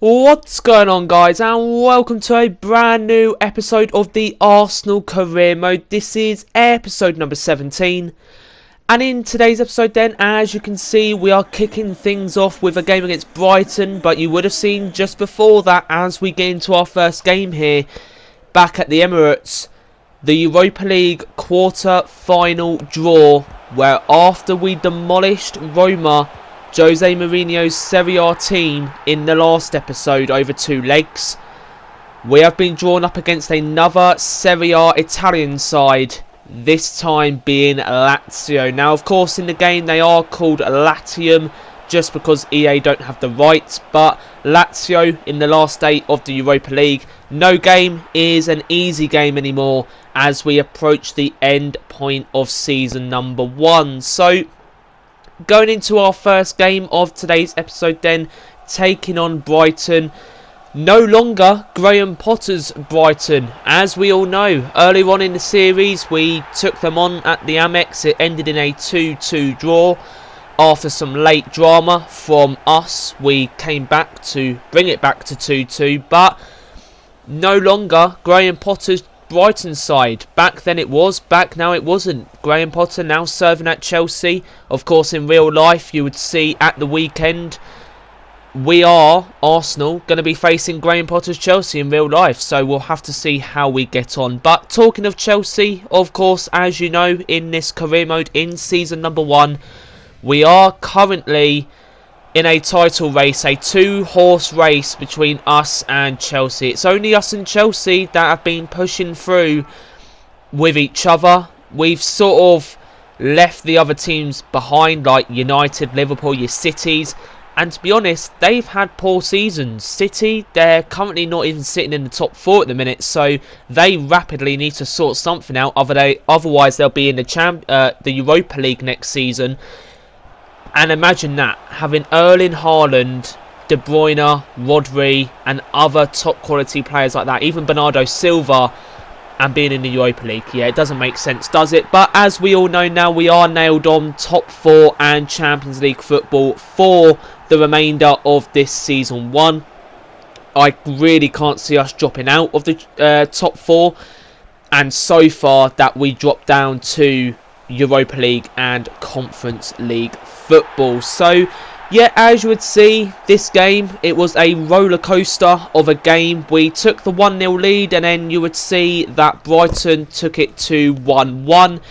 What's going on, guys, and welcome to a brand new episode of the Arsenal Career Mode. This is episode number 17, and in today's episode then, as you can see, we are kicking things off with a game against Brighton, but you would have seen just before that, as we get into our first game here, back at the Emirates, the Europa League quarter-final draw, where after we demolished Roma, Jose Mourinho's Serie A team, in the last episode over 2 legs, we have been drawn up against another Serie A Italian side, this time being Lazio. Now, of course, in the game they are called Latium just because EA don't have the rights, but Lazio in the last day of the Europa League. No game is an easy game anymore as we approach the end point of season number 1. So, going into our first game of today's episode then, taking on Brighton. No longer Graham Potter's Brighton. As we all know, earlier on in the series we took them on at the Amex. It ended in a 2-2 draw. After some late drama from us, we came back to bring it back to 2-2. But no longer Graham Potter's Brighton side. Back then it was, back now it wasn't. Graham Potter now serving at Chelsea. Of course, in real life you would see at the weekend we are, Arsenal, going to be facing Graham Potter's Chelsea in real life, so we'll have to see how we get on. But talking of Chelsea, of course, as you know, in this career mode in season number 1, we are currently in a title race, a 2-horse race between us and Chelsea. It's only us and Chelsea that have been pushing through with each other. We've sort of left the other teams behind, like United, Liverpool, your Cities. And to be honest, they've had poor seasons. City, they're currently not even sitting in the top 4 at the minute, so they rapidly need to sort something out. Otherwise, they'll be in the Europa League next season. And imagine that, having Erling Haaland, De Bruyne, Rodri and other top quality players like that, even Bernardo Silva, and being in the Europa League. Yeah, it doesn't make sense, does it? But as we all know now, we are nailed on top 4 and Champions League football for the remainder of this season 1. I really can't see us dropping out of the top 4. And so far that we dropped down to Europa League and Conference League football. So yeah, as you would see, this game, it was a roller coaster of a game. We took the 1-0 lead, and then you would see that Brighton took it to 1-1.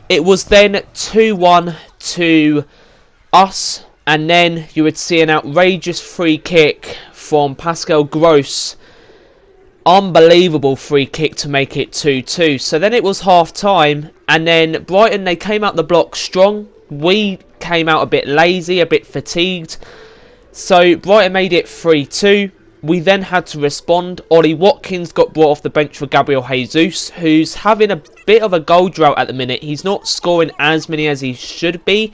It was then 2-1 to us, and then you would see an outrageous free kick from Pascal Gross. Unbelievable free kick to make it 2-2. So then it was half time, and then Brighton, they came out the block strong. We came out a bit lazy, a bit fatigued. So Brighton made it 3-2. We then had to respond. Ollie Watkins got brought off the bench for Gabriel Jesus, who's having a bit of a goal drought at the minute. He's not scoring as many as he should be,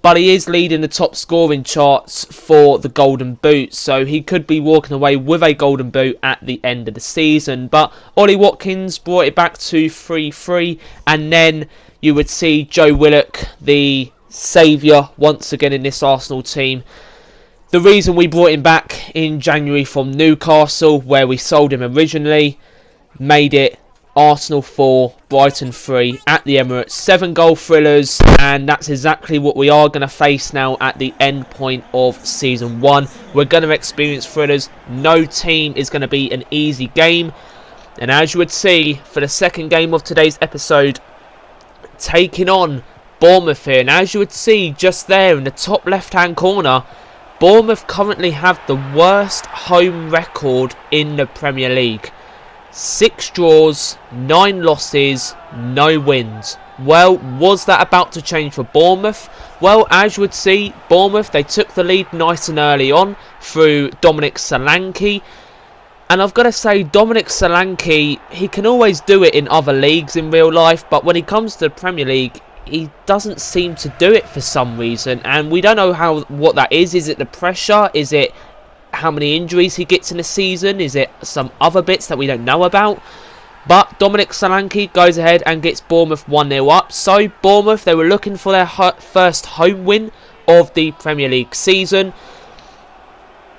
but he is leading the top scoring charts for the Golden Boot, so he could be walking away with a Golden Boot at the end of the season. But Ollie Watkins brought it back to 3-3, and then you would see Joe Willock, the saviour once again in this Arsenal team. The reason we brought him back in January from Newcastle, where we sold him originally, made it Arsenal 4, Brighton 3 at the Emirates. 7-goal thrillers, and that's exactly what we are going to face now at the end point of season 1. We're going to experience thrillers. No team is going to be an easy game. And as you would see, for the second game of today's episode, taking on Bournemouth here. And as you would see just there in the top left hand corner, Bournemouth currently have the worst home record in the Premier League. 6 draws, 9 losses, no wins. Well, was that about to change for Bournemouth? Well, as you would see, Bournemouth, they took the lead nice and early on through Dominic Solanke. And I've got to say, Dominic Solanke, he can always do it in other leagues in real life, but when he comes to the Premier League, he doesn't seem to do it for some reason. And we don't know what that is. Is it the pressure? Is it how many injuries he gets in a season? Is it some other bits that we don't know about? But Dominic Solanke goes ahead and gets Bournemouth 1-0 up. So Bournemouth, they were looking for their first home win of the Premier League season.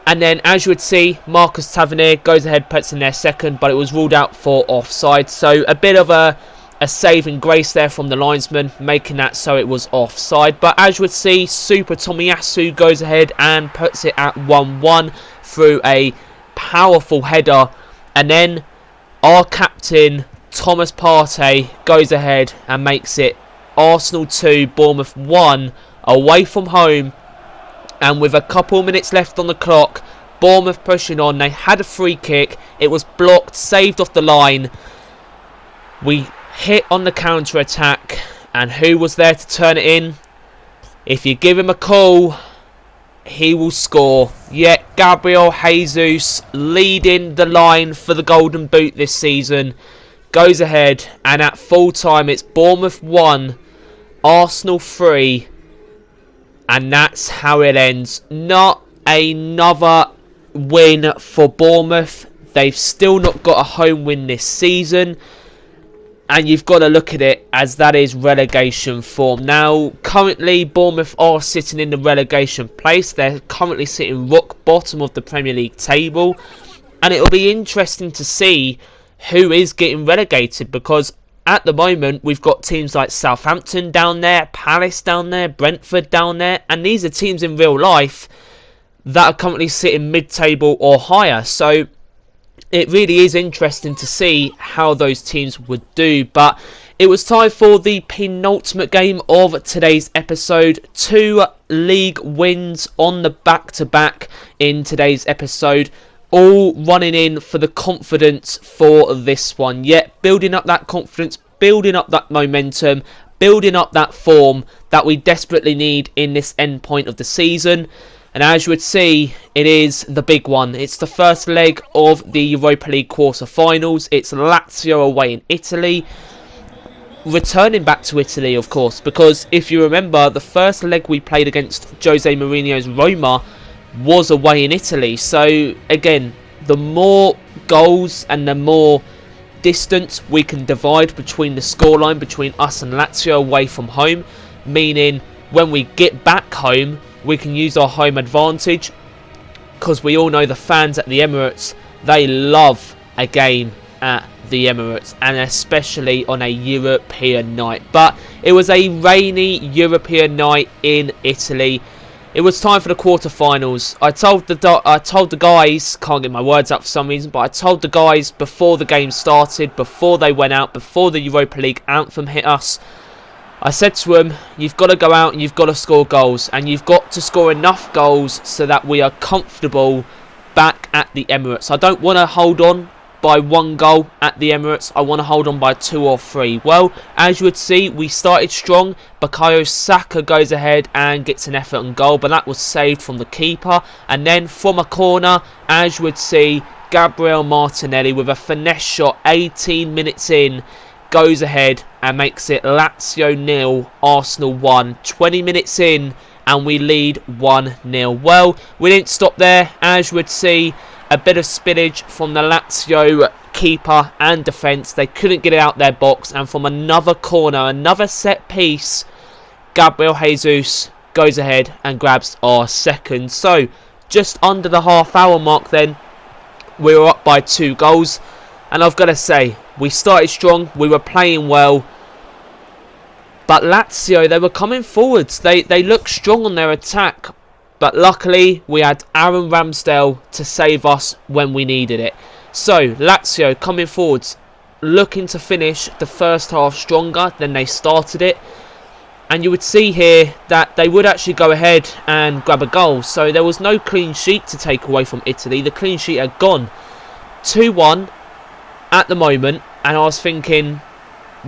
And then, as you would see, Marcus Tavernier goes ahead, puts in their second, but it was ruled out for offside. So a bit of a saving grace there from the linesman, making that so it was offside. But as you would see, Super Tomiyasu goes ahead and puts it at 1-1 through a powerful header. And then our captain, Thomas Partey, goes ahead and makes it Arsenal 2, Bournemouth 1, away from home. And with a couple minutes left on the clock, Bournemouth pushing on. They had a free kick. It was blocked, saved off the line. We hit on the counter-attack. And who was there to turn it in? If you give him a call, he will score. Yet Gabriel Jesus, leading the line for the Golden Boot this season, goes ahead. And at full time, it's Bournemouth 1, Arsenal 3. And that's how it ends. Not another win for Bournemouth. They've still not got a home win this season. And you've got to look at it as that is relegation form. Now, currently, Bournemouth are sitting in the relegation place. They're currently sitting rock bottom of the Premier League table. And it'll be interesting to see who is getting relegated, because at the moment, we've got teams like Southampton down there, Palace down there, Brentford down there. And these are teams in real life that are currently sitting mid-table or higher. So it really is interesting to see how those teams would do. But it was time for the penultimate game of today's episode. 2 league wins on the back-to-back in today's episode. All running in for the confidence for this one. Yet building up that confidence, building up that momentum, building up that form that we desperately need in this end point of the season. And as you would see, it is the big one. It's the first leg of the Europa League quarter-finals. It's Lazio away in Italy. Returning back to Italy, of course, because if you remember, the first leg we played against Jose Mourinho's Roma was away in Italy. So again, the more goals and the more distance we can divide between the scoreline between us and Lazio away from home, meaning when we get back home we can use our home advantage, because we all know the fans at the Emirates, they love a game at the Emirates, and especially on a European night. But it was a rainy European night in Italy. It was time for the quarterfinals. I told the guys, can't get my words out for some reason, but I told the guys before the game started, before they went out, before the Europa League anthem hit us, I said to them, you've got to go out and you've got to score goals, and you've got to score enough goals so that we are comfortable back at the Emirates. I don't want to hold on by 1 goal at the Emirates. I want to hold on by 2 or 3. Well, as you would see, we started strong. Bukayo Saka goes ahead and gets an effort and goal, but that was saved from the keeper. And then from a corner, as you would see, Gabriel Martinelli with a finesse shot 18 minutes in goes ahead and makes it Lazio 0, Arsenal 1. 20 minutes in and we lead 1-0. Well, we didn't stop there. As you would see, a bit of spillage from the Lazio keeper and defence. They couldn't get it out their box, and from another corner, another set piece, Gabriel Jesus goes ahead and grabs our second. So just under the half-hour mark then, we were up by 2 goals, and I've got to say, we started strong, we were playing well, but Lazio, they were coming forwards. They looked strong on their attack, but luckily we had Aaron Ramsdale to save us when we needed it. So Lazio coming forwards, looking to finish the first half stronger than they started it. And you would see here that they would actually go ahead and grab a goal. So there was no clean sheet to take away from Italy. The clean sheet had gone. 2-1 at the moment. And I was thinking,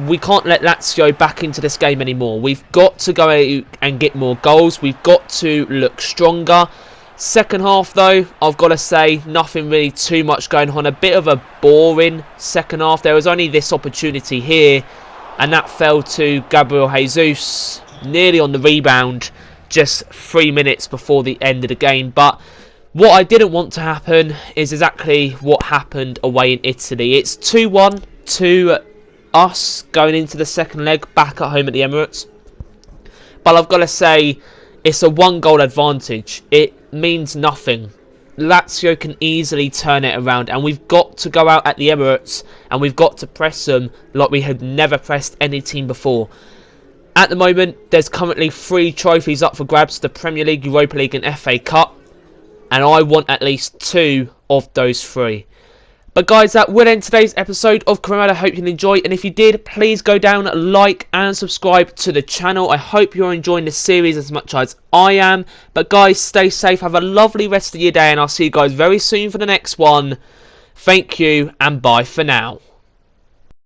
we can't let Lazio back into this game anymore. We've got to go out and get more goals. We've got to look stronger. Second half though, I've got to say, nothing really too much going on. A bit of a boring second half. There was only this opportunity here, and that fell to Gabriel Jesus, nearly on the rebound, just 3 minutes before the end of the game. But what I didn't want to happen is exactly what happened away in Italy. It's 2-1 to us going into the second leg back at home at the Emirates. But I've got to say, it's a 1 goal advantage. It means nothing Lazio can easily turn it around, and we've got to go out at the Emirates and we've got to press them like we have never pressed any team before. At the moment, there's currently 3 trophies up for grabs: the Premier League, Europa League and FA Cup, and I want at least 2 of those 3. But guys, that will end today's episode of Career. I hope you enjoyed, and if you did, please go down, like and subscribe to the channel. I hope you're enjoying this series as much as I am. But guys, stay safe, have a lovely rest of your day, and I'll see you guys very soon for the next one. Thank you, and bye for now.